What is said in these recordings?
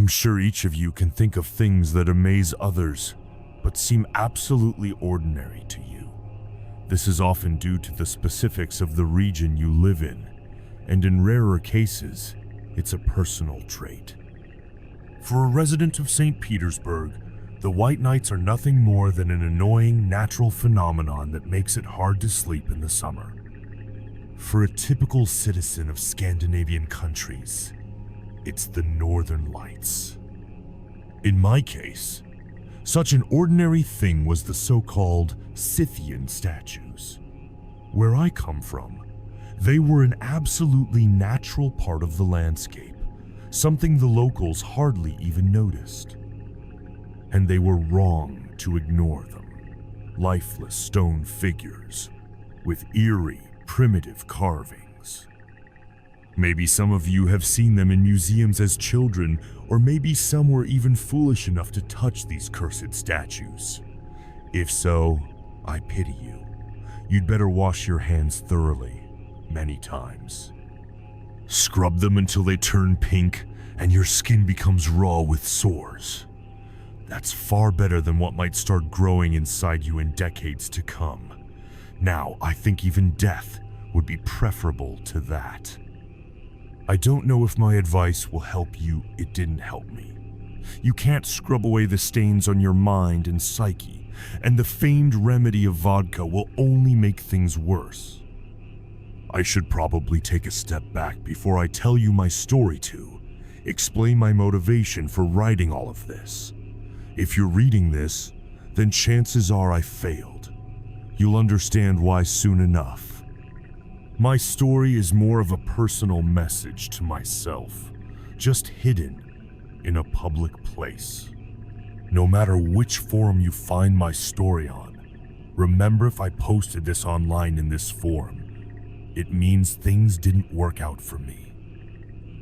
I'm sure each of you can think of things that amaze others, but seem absolutely ordinary to you. This is often due to the specifics of the region you live in, and in rarer cases, it's a personal trait. For a resident of St. Petersburg, the White Nights are nothing more than an annoying natural phenomenon that makes it hard to sleep in the summer. For a typical citizen of Scandinavian countries, it's the Northern Lights. In my case, such an ordinary thing was the so-called Scythian statues. Where I come from, they were an absolutely natural part of the landscape, something the locals hardly even noticed. And they were wrong to ignore them. Lifeless stone figures with eerie, primitive carvings. Maybe some of you have seen them in museums as children, or maybe some were even foolish enough to touch these cursed statues. If so, I pity you. You'd better wash your hands thoroughly, many times. Scrub them until they turn pink and your skin becomes raw with sores. That's far better than what might start growing inside you in decades to come. Now, I think even death would be preferable to that. I don't know if my advice will help you. It didn't help me. You can't scrub away the stains on your mind and psyche, and the famed remedy of vodka will only make things worse. I should probably take a step back before I tell you my story to explain my motivation for writing all of this. If you're reading this, then chances are I failed. You'll understand why soon enough. My story is more of a personal message to myself, just hidden in a public place. No matter which forum you find my story on, remember if I posted this online in this forum, it means things didn't work out for me.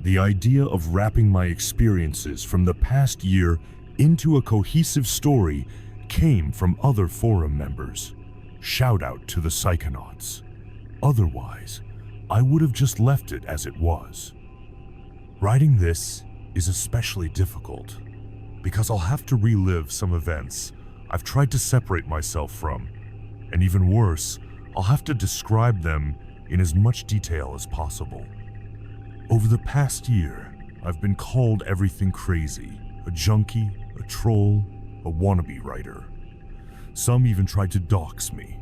The idea of wrapping my experiences from the past year into a cohesive story came from other forum members. Shout out to the Psychonauts. Otherwise, I would have just left it as it was. Writing this is especially difficult because I'll have to relive some events I've tried to separate myself from, and even worse, I'll have to describe them in as much detail as possible. Over the past year, I've been called everything crazy, a junkie, a troll, a wannabe writer. Some even tried to dox me.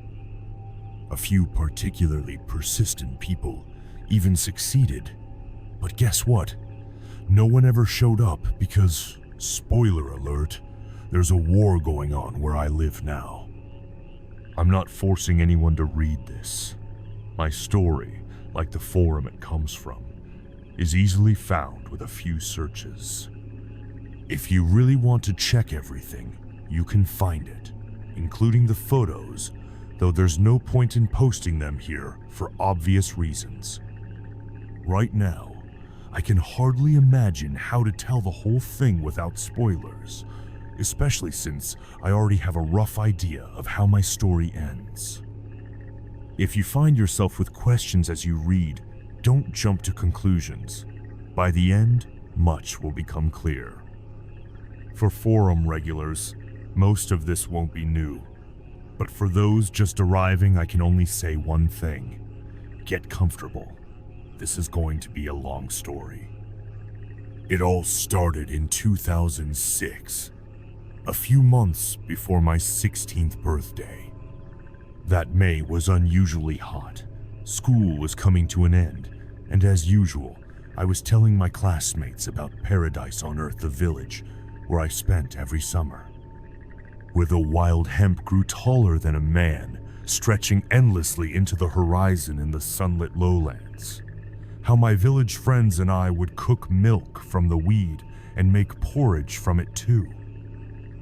A few particularly persistent people even succeeded. But guess what? No one ever showed up because, spoiler alert, there's a war going on where I live now. I'm not forcing anyone to read this. My story, like the forum it comes from, is easily found with a few searches. If you really want to check everything, you can find it, including the photos, though there's no point in posting them here for obvious reasons. Right now, I can hardly imagine how to tell the whole thing without spoilers, especially since I already have a rough idea of how my story ends. If you find yourself with questions as you read, don't jump to conclusions. By the end, much will become clear. For forum regulars, most of this won't be new. But for those just arriving, I can only say one thing. Get comfortable. This is going to be a long story. It all started in 2006, a few months before my 16th birthday. That May was unusually hot. School was coming to an end, and as usual, I was telling my classmates about Paradise on Earth, the village, where I spent every summer. Where the wild hemp grew taller than a man, stretching endlessly into the horizon in the sunlit lowlands. How my village friends and I would cook milk from the weed and make porridge from it too.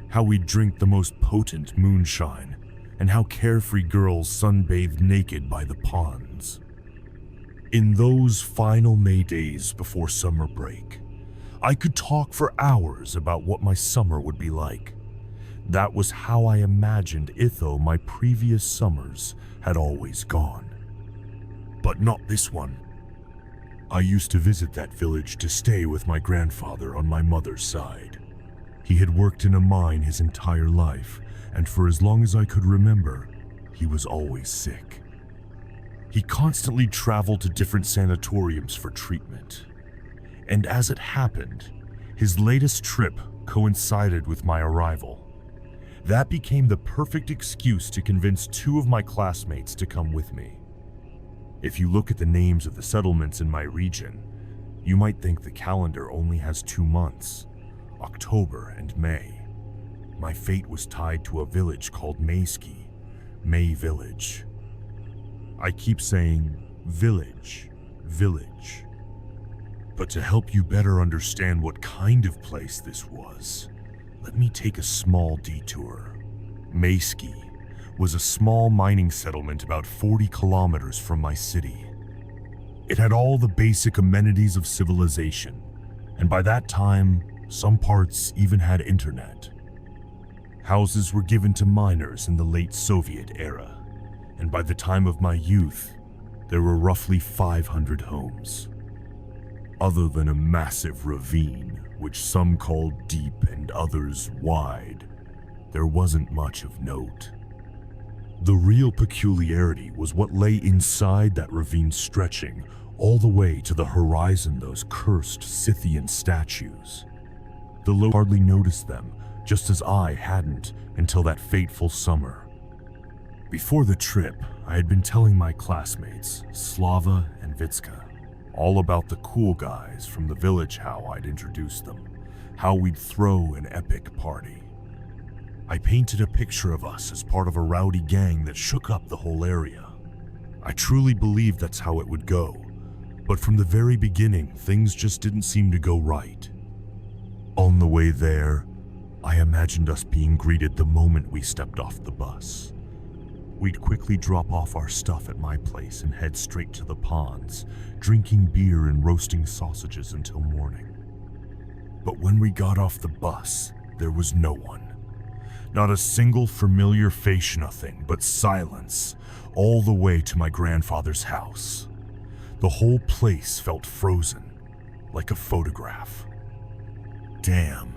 How we'd drink the most potent moonshine, and how carefree girls sunbathed naked by the ponds. In those final May days before summer break, I could talk for hours about what my summer would be like. That was how I imagined Itho my previous summers had always gone. But not this one. I used to visit that village to stay with my grandfather on my mother's side. He had worked in a mine his entire life, and for as long as I could remember, he was always sick. He constantly traveled to different sanatoriums for treatment. And as it happened, his latest trip coincided with my arrival. That became the perfect excuse to convince 2 of my classmates to come with me. If you look at the names of the settlements in my region, you might think the calendar only has 2 months, October and May. My fate was tied to a village called Mayski, May Village. I keep saying village, village. But to help you better understand what kind of place this was, let me take a small detour. Mayski was a small mining settlement about 40 kilometers from my city. It had all the basic amenities of civilization, and by that time, some parts even had internet. Houses were given to miners in the late Soviet era, and by the time of my youth, there were roughly 500 homes. Other than a massive ravine, which some called deep and others wide, there wasn't much of note. The real peculiarity was what lay inside that ravine, stretching all the way to the horizon. Those cursed Scythian statues. The locals hardly noticed them, just as I hadn't until that fateful summer. Before the trip, I had been telling my classmates, Slava and Vitska, all about the cool guys from the village, how I'd introduce them, how we'd throw an epic party. I painted a picture of us as part of a rowdy gang that shook up the whole area. I truly believed that's how it would go, but from the very beginning, things just didn't seem to go right. On the way there, I imagined us being greeted the moment we stepped off the bus. We'd quickly drop off our stuff at my place and head straight to the ponds, drinking beer and roasting sausages until morning. But when we got off the bus, there was no one. Not a single familiar face, nothing but silence, all the way to my grandfather's house. The whole place felt frozen, like a photograph. "Damn,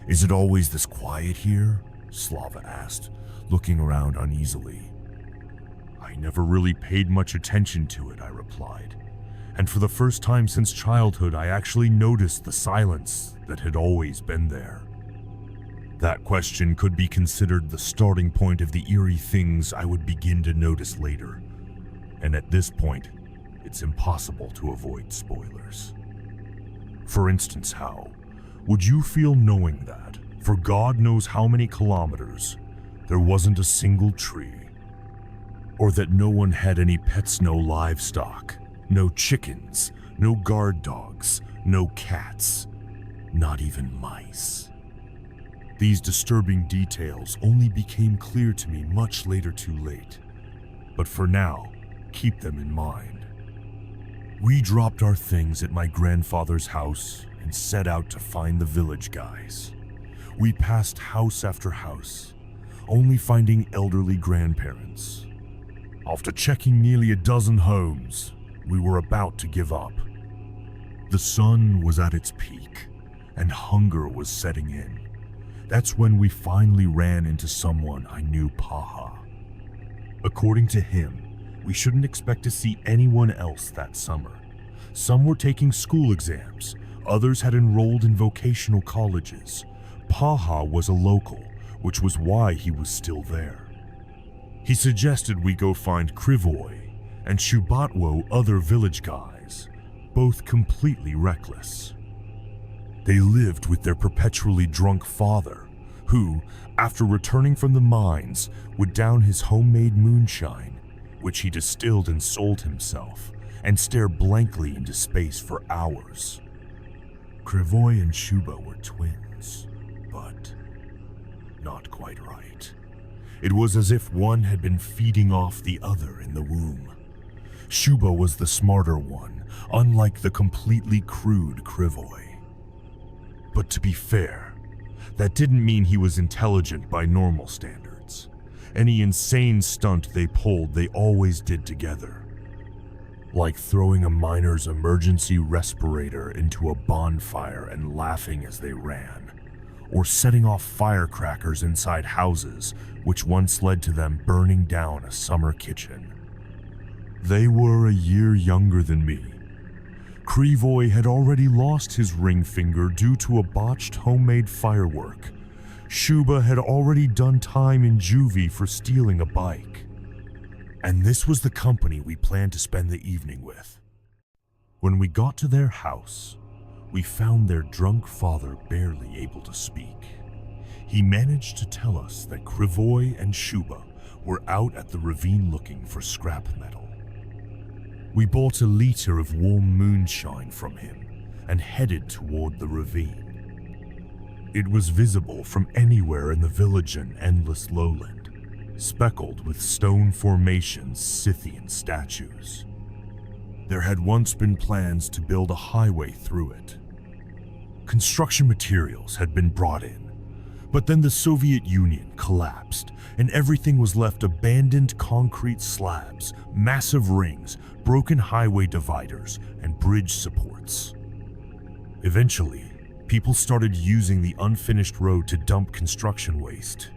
is it always this quiet here?" Slava asked, looking around uneasily. "I never really paid much attention to it," I replied. And for the first time since childhood, I actually noticed the silence that had always been there. That question could be considered the starting point of the eerie things I would begin to notice later. And at this point, it's impossible to avoid spoilers. For instance, how would you feel knowing that, for God knows how many kilometers, there wasn't a single tree? Or that no one had any pets, no livestock, no chickens, no guard dogs, no cats, not even mice? These disturbing details only became clear to me much later, too late. But for now, keep them in mind. We dropped our things at my grandfather's house and set out to find the village guys. We passed house after house, only finding elderly grandparents. After checking nearly a dozen homes, we were about to give up. The sun was at its peak, and hunger was setting in. That's when we finally ran into someone I knew, Paha. According to him, we shouldn't expect to see anyone else that summer. Some were taking school exams, others had enrolled in vocational colleges. Paha was a local, which was why he was still there. He suggested we go find Krivoy and Shubatwo, other village guys, both completely reckless. They lived with their perpetually drunk father, who, after returning from the mines, would down his homemade moonshine, which he distilled and sold himself, and stare blankly into space for hours. Krivoy and Shuba were twins, but not quite right. It was as if one had been feeding off the other in the womb. Shuba was the smarter one, unlike the completely crude Krivoy. But to be fair, that didn't mean he was intelligent by normal standards. Any insane stunt they pulled, they always did together. like throwing a miner's emergency respirator into a bonfire and laughing as they ran, or setting off firecrackers inside houses, which once led to them burning down a summer kitchen. They were a year younger than me. Krivoy had already lost his ring finger due to a botched homemade firework. Shuba had already done time in juvie for stealing a bike. And this was the company we planned to spend the evening with. When we got to their house, we found their drunk father barely able to speak. He managed to tell us that Krivoy and Shuba were out at the ravine looking for scrap metal. We bought a liter of warm moonshine from him and headed toward the ravine. It was visible from anywhere in the village, an endless lowland, speckled with stone formations, Scythian statues. There had once been plans to build a highway through it. Construction materials had been brought in, but then the Soviet Union collapsed and everything was left abandoned concrete slabs, massive rings, broken highway dividers, and bridge supports. Eventually, people started using the unfinished road to dump construction waste.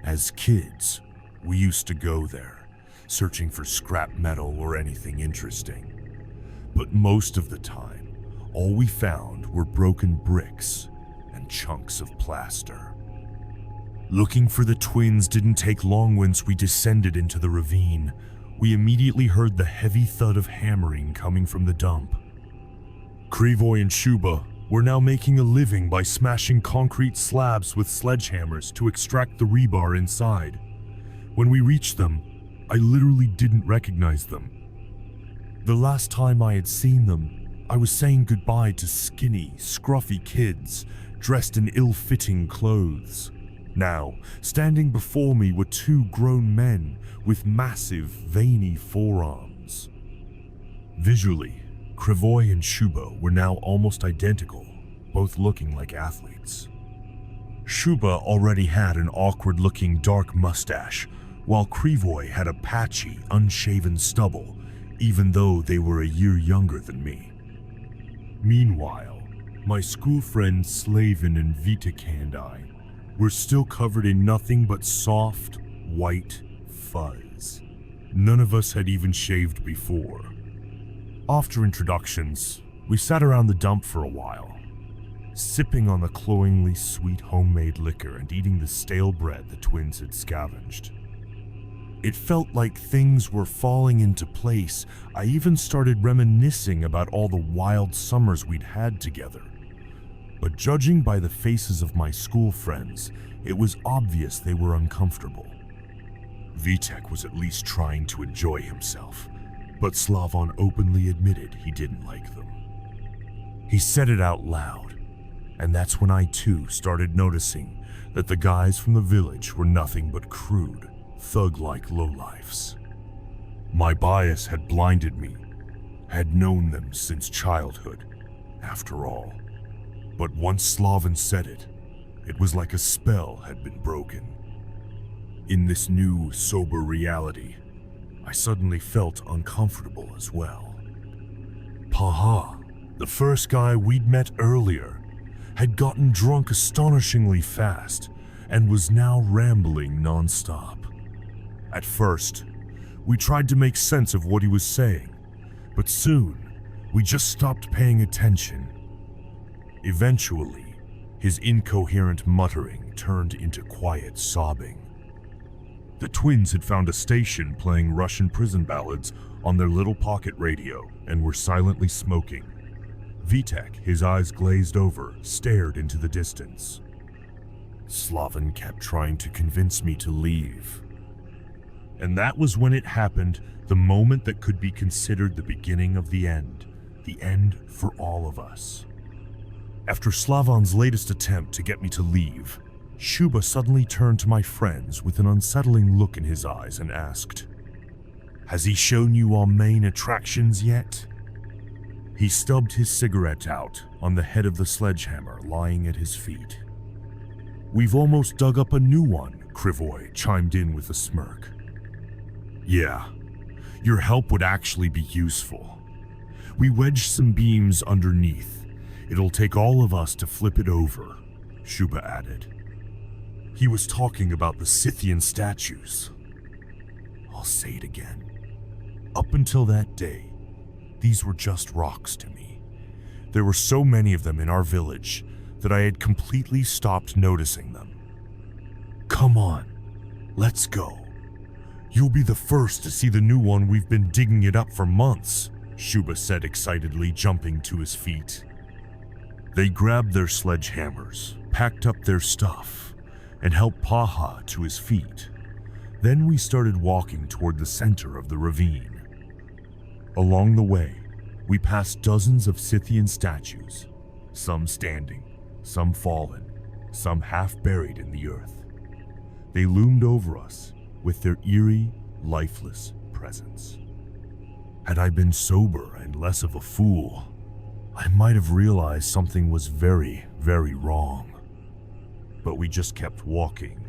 As kids, we used to go there, searching for scrap metal or anything interesting. But most of the time, all we found were broken bricks and chunks of plaster. Looking for the twins didn't take long. Once we descended into the ravine, we immediately heard the heavy thud of hammering coming from the dump. Krivoy and Shuba were now making a living by smashing concrete slabs with sledgehammers to extract the rebar inside. When we reached them, I literally didn't recognize them. The last time I had seen them, I was saying goodbye to skinny, scruffy kids dressed in ill-fitting clothes. Now, standing before me were two grown men with massive, veiny forearms. Visually, Krivoy and Shuba were now almost identical, both looking like athletes. Shuba already had an awkward-looking dark mustache, while Krivoy had a patchy, unshaven stubble, even though they were a year younger than me. Meanwhile, my school friends Slavin and Vitek and I were still covered in nothing but soft, white fuzz. None of us had even shaved before. After introductions, we sat around the dump for a while, sipping on the cloyingly sweet homemade liquor and eating the stale bread the twins had scavenged. It felt like things were falling into place. I even started reminiscing about all the wild summers we'd had together. But judging by the faces of my school friends, it was obvious they were uncomfortable. Vitek was at least trying to enjoy himself, but Slavan openly admitted he didn't like them. He said it out loud, and that's when I too started noticing that the guys from the village were nothing but crude, thug-like lowlifes. My bias had blinded me, had known them since childhood, after all. But once Slavin said it, it was like a spell had been broken. In this new, sober reality, I suddenly felt uncomfortable as well. Paha, the first guy we'd met earlier, had gotten drunk astonishingly fast and was now rambling nonstop. At first, we tried to make sense of what he was saying, but soon we just stopped paying attention. Eventually, his incoherent muttering turned into quiet sobbing. The twins had found a station playing Russian prison ballads on their little pocket radio and were silently smoking. Vitek, his eyes glazed over, stared into the distance. Slavin kept trying to convince me to leave. And that was when it happened, the moment that could be considered the beginning of the end for all of us. After Slavan's latest attempt to get me to leave, Shuba suddenly turned to my friends with an unsettling look in his eyes and asked, "Has he shown you our main attractions yet?" He stubbed his cigarette out on the head of the sledgehammer lying at his feet. "We've almost dug up a new one," Krivoy chimed in with a smirk. "Yeah, Your help would actually be useful. We wedged some beams underneath. It'll take all of us to flip it over, Shuba added. He was talking about the Scythian statues. I'll say it again. Up until that day, these were just rocks to me. There were so many of them in our village that I had completely stopped noticing them. Come on, let's go. You'll be the first to see the new one. We've been digging it up for months, Shuba said excitedly, jumping to his feet. They grabbed their sledgehammers, packed up their stuff, and helped Paha to his feet. Then we started walking toward the center of the ravine. Along the way, we passed dozens of Scythian statues, some standing, some fallen, some half buried in the earth. They loomed over us with their eerie, lifeless presence. Had I been sober and less of a fool, I might have realized something was very, very wrong. But we just kept walking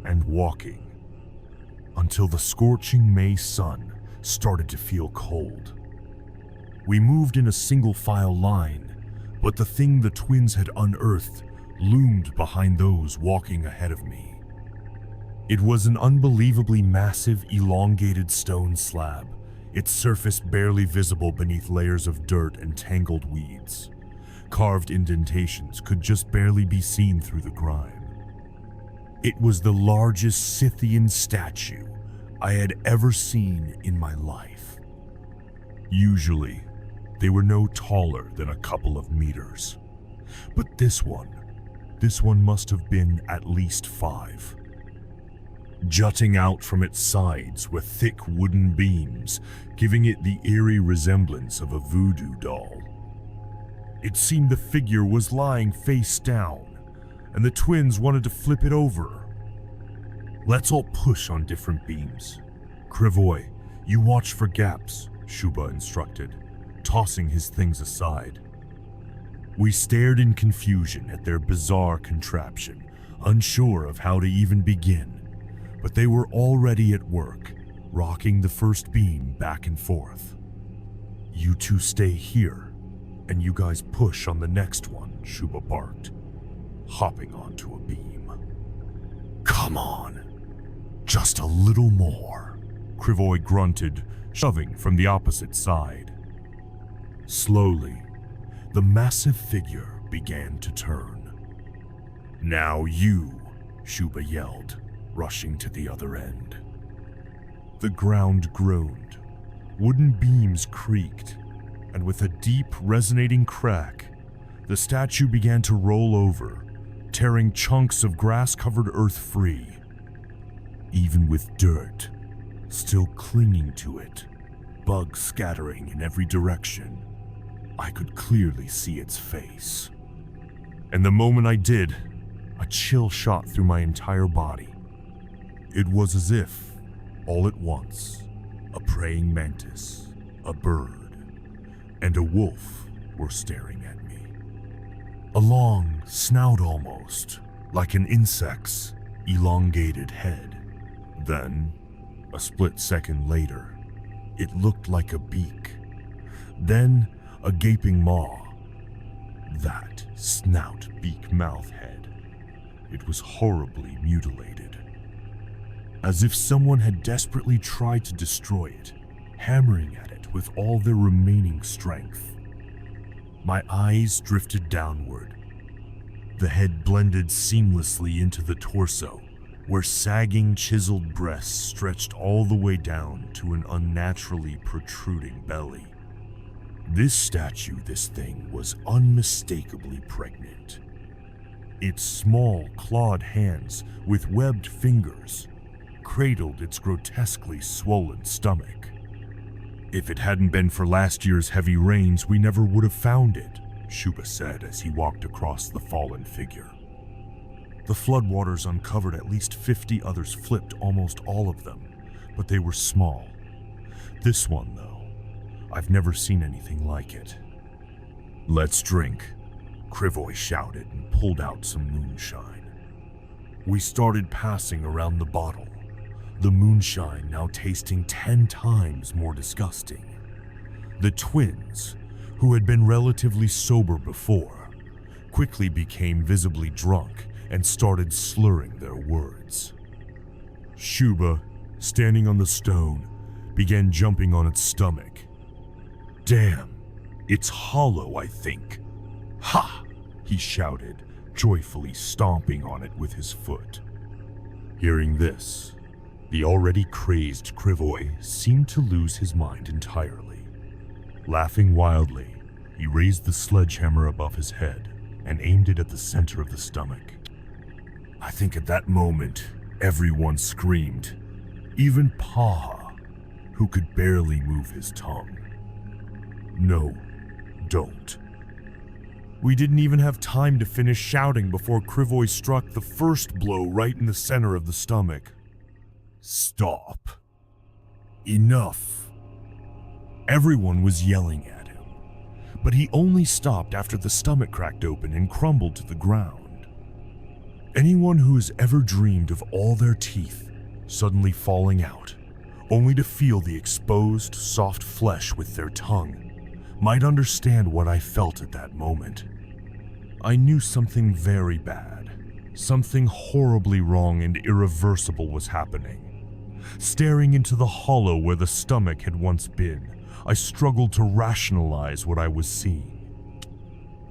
and walking until the scorching May sun started to feel cold. We moved in a single file line, but the thing the twins had unearthed loomed behind those walking ahead of me. It was an unbelievably massive, elongated stone slab, its surface barely visible beneath layers of dirt and tangled weeds. Carved indentations could just barely be seen through the grime. It was the largest Scythian statue I had ever seen in my life. Usually, they were no taller than a couple of meters. But this one must have been at least 5. Jutting out from its sides were thick wooden beams, giving it the eerie resemblance of a voodoo doll. It seemed the figure was lying face down, and the twins wanted to flip it over. Let's all push on different beams. Krivoy, you watch for gaps, Shuba instructed, tossing his things aside. We stared in confusion at their bizarre contraption, unsure of how to even begin, but they were already at work, rocking the first beam back and forth. You two stay here, and you guys push on the next one, Shuba barked, hopping onto a beam. Come on, just a little more, Krivoy grunted, shoving from the opposite side. Slowly, the massive figure began to turn. Now you, Shuba yelled, rushing to the other end. The ground groaned, wooden beams creaked, and with a deep, resonating crack, the statue began to roll over, tearing chunks of grass-covered earth free. Even with dirt still clinging to it, bugs scattering in every direction, I could clearly see its face. And the moment I did, a chill shot through my entire body. It was as if, all at once, a praying mantis, a bird, and a wolf were staring at me. A long snout almost, like an insect's elongated head. Then, a split second later, it looked like a beak. Then, a gaping maw. That snout, beak, mouth head. It was horribly mutilated. As if someone had desperately tried to destroy it, hammering at it with all their remaining strength. My eyes drifted downward. The head blended seamlessly into the torso, where sagging, chiseled breasts stretched all the way down to an unnaturally protruding belly. This thing, was unmistakably pregnant. Its small, clawed hands with webbed fingers cradled its grotesquely swollen stomach. If it hadn't been for last year's heavy rains, we never would have found it, Shuba said as he walked across the fallen figure. The floodwaters uncovered at least 50 others, flipped almost all of them, but they were small. This one, though, I've never seen anything like it. Let's drink, Krivoy shouted and pulled out some moonshine. We started passing around the bottle, the moonshine now tasting 10 times more disgusting. The twins, who had been relatively sober before, quickly became visibly drunk and started slurring their words. Shuba, standing on the stone, began jumping on its stomach. "Damn, it's hollow, I think." "Ha!" he shouted, joyfully stomping on it with his foot. Hearing this, the already crazed Krivoy seemed to lose his mind entirely. Laughing wildly, he raised the sledgehammer above his head and aimed it at the center of the stomach. I think at that moment, everyone screamed, even Paha, who could barely move his tongue. "No, don't." We didn't even have time to finish shouting before Krivoy struck the first blow right in the center of the stomach. "Stop. Enough." Everyone was yelling at him, but he only stopped after the stomach cracked open and crumbled to the ground. Anyone who has ever dreamed of all their teeth suddenly falling out, only to feel the exposed, soft flesh with their tongue, might understand what I felt at that moment. I knew something very bad, something horribly wrong and irreversible was happening. Staring into the hollow where the stomach had once been, I struggled to rationalize what I was seeing.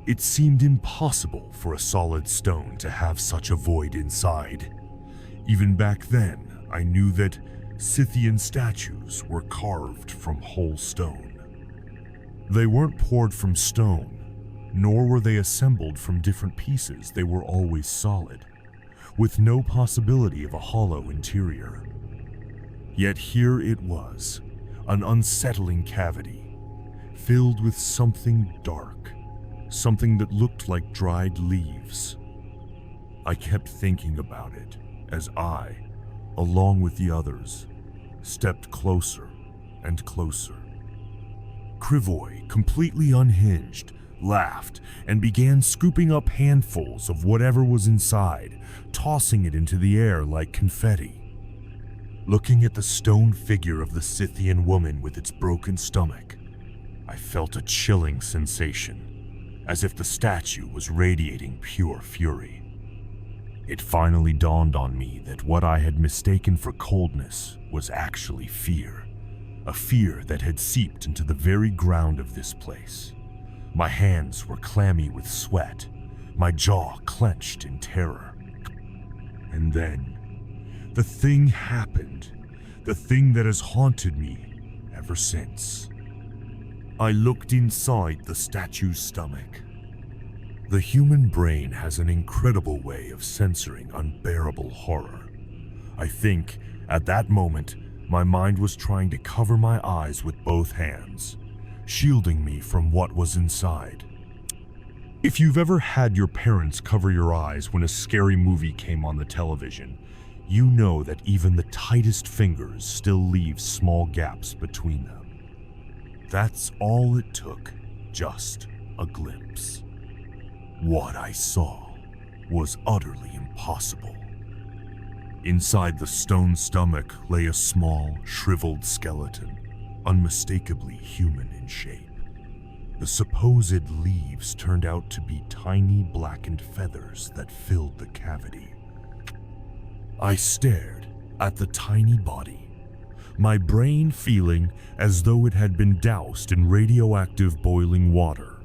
It seemed impossible for a solid stone to have such a void inside. Even back then, I knew that Scythian statues were carved from whole stone. They weren't poured from stone, nor were they assembled from different pieces. They were always solid, with no possibility of a hollow interior. Yet here it was, an unsettling cavity, filled with something dark, something that looked like dried leaves. I kept thinking about it as I, along with the others, stepped closer and closer. Krivoy, completely unhinged, laughed and began scooping up handfuls of whatever was inside, tossing it into the air like confetti. Looking at the stone figure of the Scythian woman with its broken stomach, I felt a chilling sensation, as if the statue was radiating pure fury. It finally dawned on me that what I had mistaken for coldness was actually fear, a fear that had seeped into the very ground of this place. My hands were clammy with sweat, my jaw clenched in terror. And then, the thing happened, the thing that has haunted me ever since. I looked inside the statue's stomach. The human brain has an incredible way of censoring unbearable horror. I think, at that moment, my mind was trying to cover my eyes with both hands, shielding me from what was inside. If you've ever had your parents cover your eyes when a scary movie came on the television, you know that even the tightest fingers still leave small gaps between them. That's all it took, just a glimpse. What I saw was utterly impossible. Inside the stone stomach lay a small, shriveled skeleton, unmistakably human in shape. The supposed leaves turned out to be tiny blackened feathers that filled the cavity. I stared at the tiny body, my brain feeling as though it had been doused in radioactive boiling water.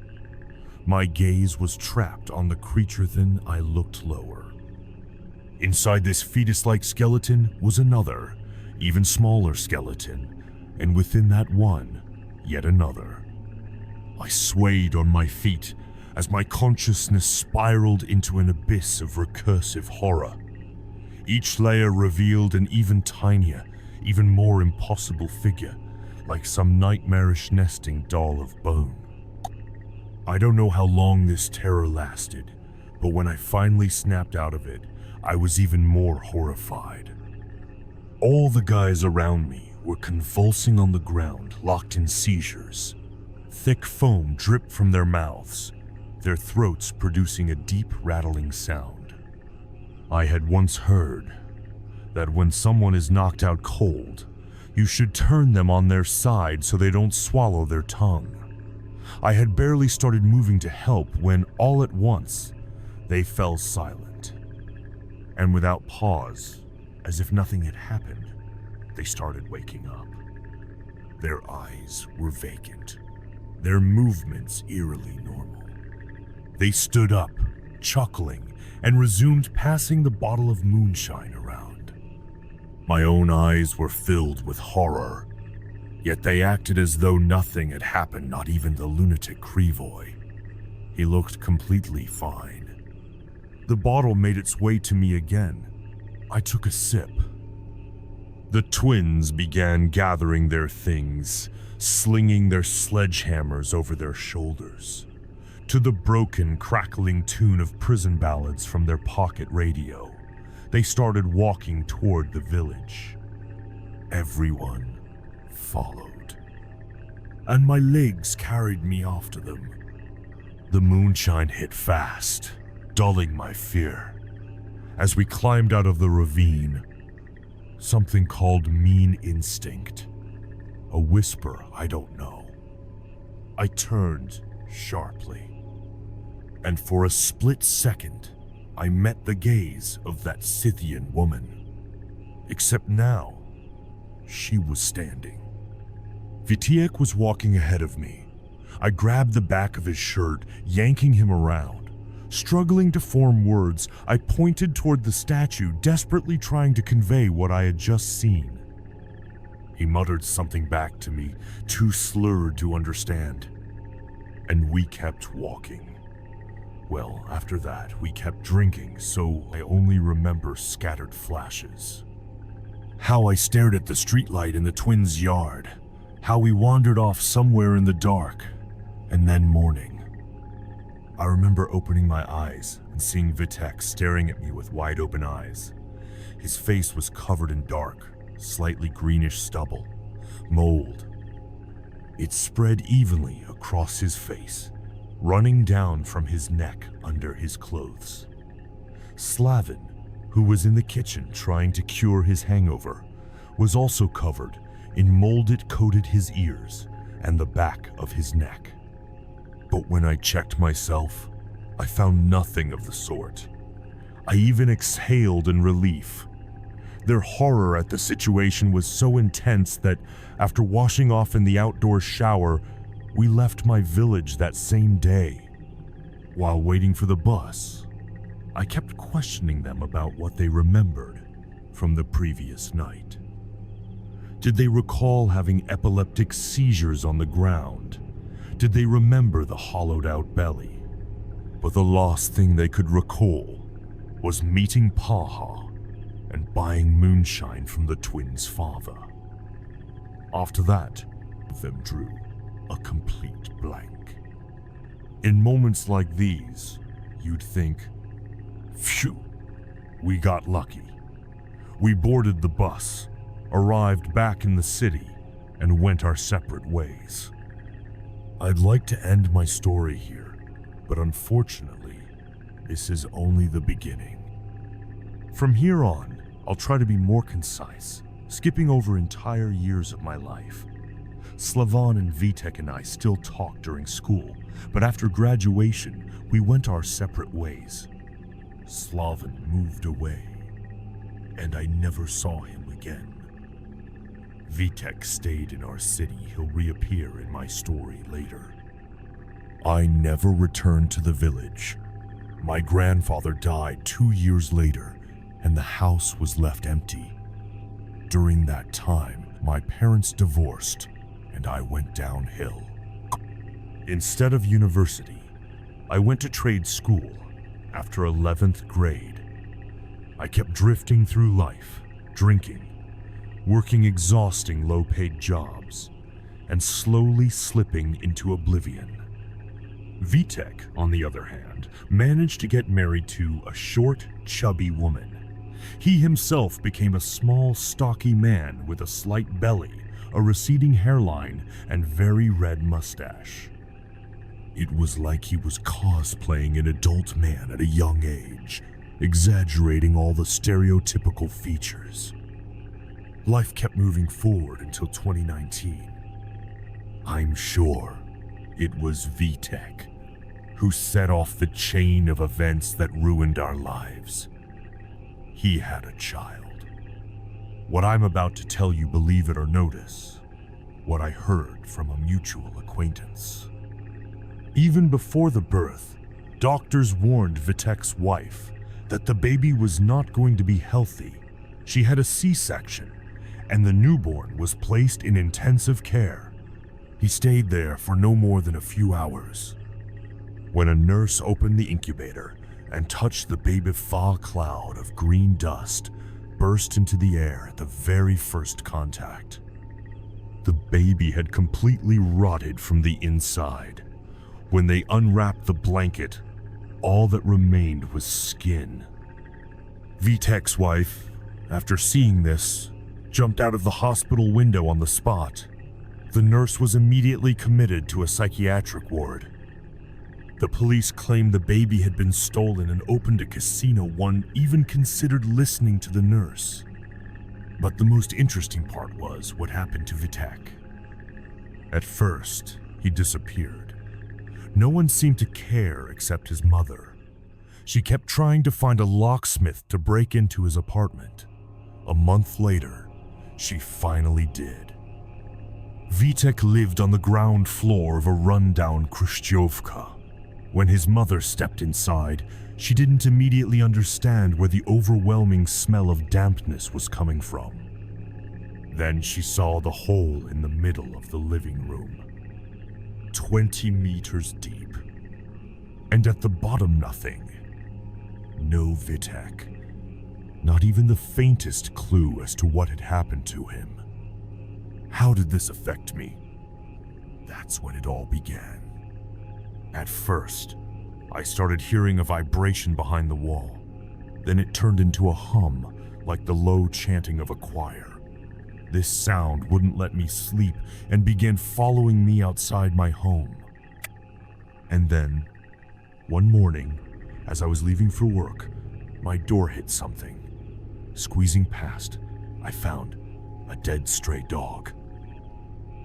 My gaze was trapped on the creature, then I looked lower. Inside this fetus-like skeleton was another, even smaller skeleton, and within that one, yet another. I swayed on my feet as my consciousness spiraled into an abyss of recursive horror. Each layer revealed an even tinier, even more impossible figure, like some nightmarish nesting doll of bone. I don't know how long this terror lasted, but when I finally snapped out of it, I was even more horrified. All the guys around me were convulsing on the ground, locked in seizures. Thick foam dripped from their mouths, their throats producing a deep rattling sound. I had once heard that when someone is knocked out cold, you should turn them on their side so they don't swallow their tongue. I had barely started moving to help when, all at once, they fell silent. And without pause, as if nothing had happened, they started waking up. Their eyes were vacant, their movements eerily normal. They stood up, chuckling, and resumed passing the bottle of moonshine around. My own eyes were filled with horror, yet they acted as though nothing had happened, not even the lunatic Crevoy. He looked completely fine. The bottle made its way to me again. I took a sip. The twins began gathering their things, slinging their sledgehammers over their shoulders. To the broken, crackling tune of prison ballads from their pocket radio, they started walking toward the village. Everyone followed, and my legs carried me after them. The moonshine hit fast, dulling my fear. As we climbed out of the ravine, something called mean instinct, a whisper I don't know. I turned sharply, and for a split second, I met the gaze of that Scythian woman. Except now, she was standing. Witiek was walking ahead of me. I grabbed the back of his shirt, yanking him around. Struggling to form words, I pointed toward the statue, desperately trying to convey what I had just seen. He muttered something back to me, too slurred to understand, and we kept walking. Well, after that, we kept drinking, so I only remember scattered flashes. How I stared at the streetlight in the twins' yard, how we wandered off somewhere in the dark, and then morning. I remember opening my eyes and seeing Witiek staring at me with wide open eyes. His face was covered in dark, slightly greenish stubble, mold. It spread evenly across his face, running down from his neck under his clothes. Slavin, who was in the kitchen trying to cure his hangover, was also covered in mold. It coated his ears and the back of his neck. But when I checked myself, I found nothing of the sort. I even exhaled in relief. Their horror at the situation was so intense that after washing off in the outdoor shower, we left my village that same day. While waiting for the bus, I kept questioning them about what they remembered from the previous night. Did they recall having epileptic seizures on the ground? Did they remember the hollowed-out belly? But the last thing they could recall was meeting Paha and buying moonshine from the twins' father. After that, them drew a complete blank. In moments like these, you'd think, phew, we got lucky. We boarded the bus, arrived back in the city, and went our separate ways. I'd like to end my story here, but unfortunately, this is only the beginning. From here on, I'll try to be more concise, skipping over entire years of my life. Slavan and Witiek and I still talked during school, but after graduation, we went our separate ways. Slavan moved away, and I never saw him again. Witiek stayed in our city. He'll reappear in my story later. I never returned to the village. My grandfather died 2 years later, and the house was left empty. During that time, my parents divorced, and I went downhill. Instead of university, I went to trade school after 11th grade. I kept drifting through life, drinking, working exhausting low-paid jobs, and slowly slipping into oblivion. Witiek, on the other hand, managed to get married to a short, chubby woman. He himself became a small, stocky man with a slight belly, a receding hairline, and very red mustache. It was like he was cosplaying an adult man at a young age, exaggerating all the stereotypical features. Life kept moving forward until 2019. I'm sure it was Vitek who set off the chain of events that ruined our lives. He had a child. What I'm about to tell you, believe it or notice, what I heard from a mutual acquaintance. Even before the birth, doctors warned Vitek's wife that the baby was not going to be healthy. She had a C-section, and the newborn was placed in intensive care. He stayed there for no more than a few hours. When a nurse opened the incubator and touched the baby, a cloud of green dust burst into the air at the very first contact. The baby had completely rotted from the inside. When they unwrapped the blanket, all that remained was skin. Vitek's wife, after seeing this, jumped out of the hospital window on the spot. The nurse was immediately committed to a psychiatric ward. The police claimed the baby had been stolen and opened a casino. One even considered listening to the nurse. But the most interesting part was what happened to Vitek. At first, he disappeared. No one seemed to care except his mother. She kept trying to find a locksmith to break into his apartment. A month later, she finally did. Vitek lived on the ground floor of a rundown Khrushchevka. When his mother stepped inside, she didn't immediately understand where the overwhelming smell of dampness was coming from. Then she saw the hole in the middle of the living room, 20 meters deep. And at the bottom, nothing. No Vitek. Not even the faintest clue as to what had happened to him. How did this affect me? That's when it all began. At first, I started hearing a vibration behind the wall. Then it turned into a hum, like the low chanting of a choir. This sound wouldn't let me sleep and began following me outside my home. And then, one morning, as I was leaving for work, my door hit something. Squeezing past, I found a dead stray dog.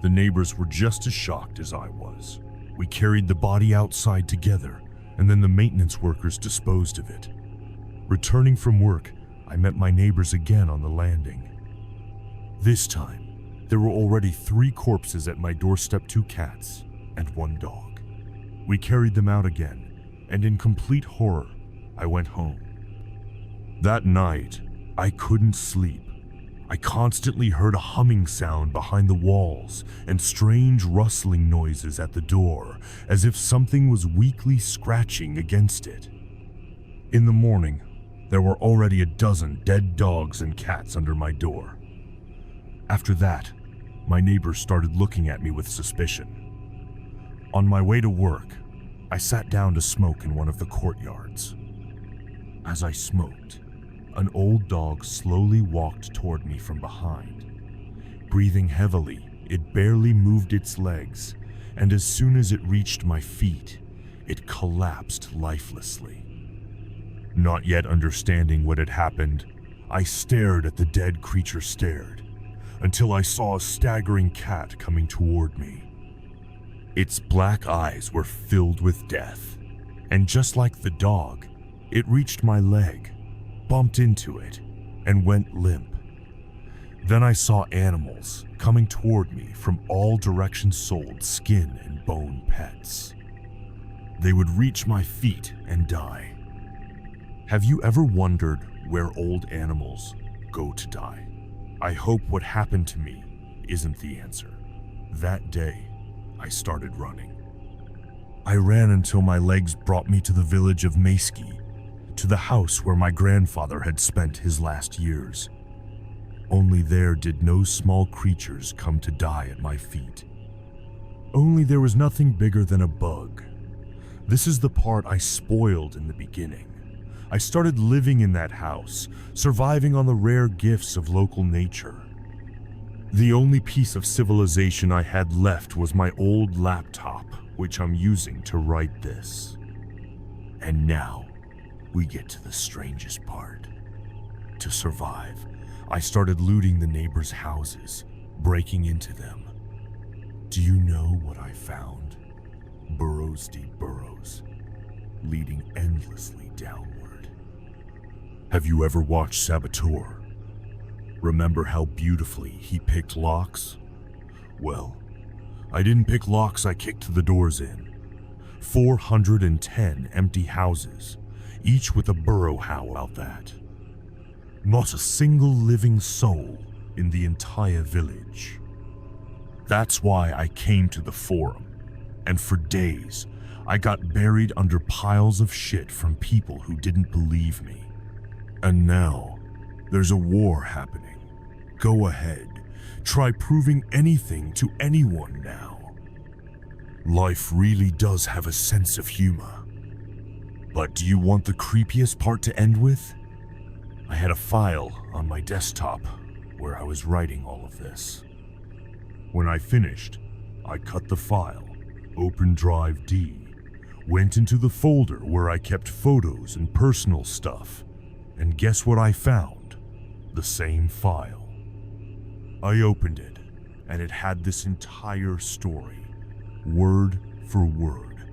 The neighbors were just as shocked as I was. We carried the body outside together, and then the maintenance workers disposed of it. Returning from work, I met my neighbors again on the landing. This time, there were already 3 corpses at my doorstep, 2 cats, and 1 dog. We carried them out again, and in complete horror, I went home. That night, I couldn't sleep. I constantly heard a humming sound behind the walls and strange rustling noises at the door, as if something was weakly scratching against it. In the morning, there were already a dozen dead dogs and cats under my door. After that, my neighbors started looking at me with suspicion. On my way to work, I sat down to smoke in one of the courtyards. As I smoked, an old dog slowly walked toward me from behind. Breathing heavily, it barely moved its legs, and as soon as it reached my feet, it collapsed lifelessly. Not yet understanding what had happened, I stared at the dead creature until I saw a staggering cat coming toward me. Its black eyes were filled with death, and just like the dog, it reached my leg, bumped into it, and went limp. Then I saw animals coming toward me from all directions, sold skin and bone pets. They would reach my feet and die. Have you ever wondered where old animals go to die? I hope what happened to me isn't the answer. That day, I started running. I ran until my legs brought me to the village of Maeski, to the house where my grandfather had spent his last years. Only there did no small creatures come to die at my feet. Only there was nothing bigger than a bug. This is the part I spoiled in the beginning. I started living in that house, surviving on the rare gifts of local nature. The only piece of civilization I had left was my old laptop, which I'm using to write this. And now, we get to the strangest part. To survive, I started looting the neighbors' houses, breaking into them. Do you know what I found? Burrows deep burrows, leading endlessly downward. Have you ever watched Saboteur? Remember how beautifully he picked locks? Well, I didn't pick locks, I kicked the doors in. 410 empty houses, each with a burrow. How about that? Not a single living soul in the entire village. That's why I came to the forum, and for days, I got buried under piles of shit from people who didn't believe me. And now, there's a war happening. Go ahead, try proving anything to anyone now. Life really does have a sense of humor. But do you want the creepiest part to end with? I had a file on my desktop where I was writing all of this. When I finished, I cut the file, opened Drive D, went into the folder where I kept photos and personal stuff, and guess what I found? The same file. I opened it, and it had this entire story, word for word,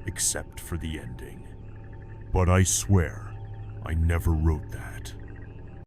except for the ending. But I swear, I never wrote that.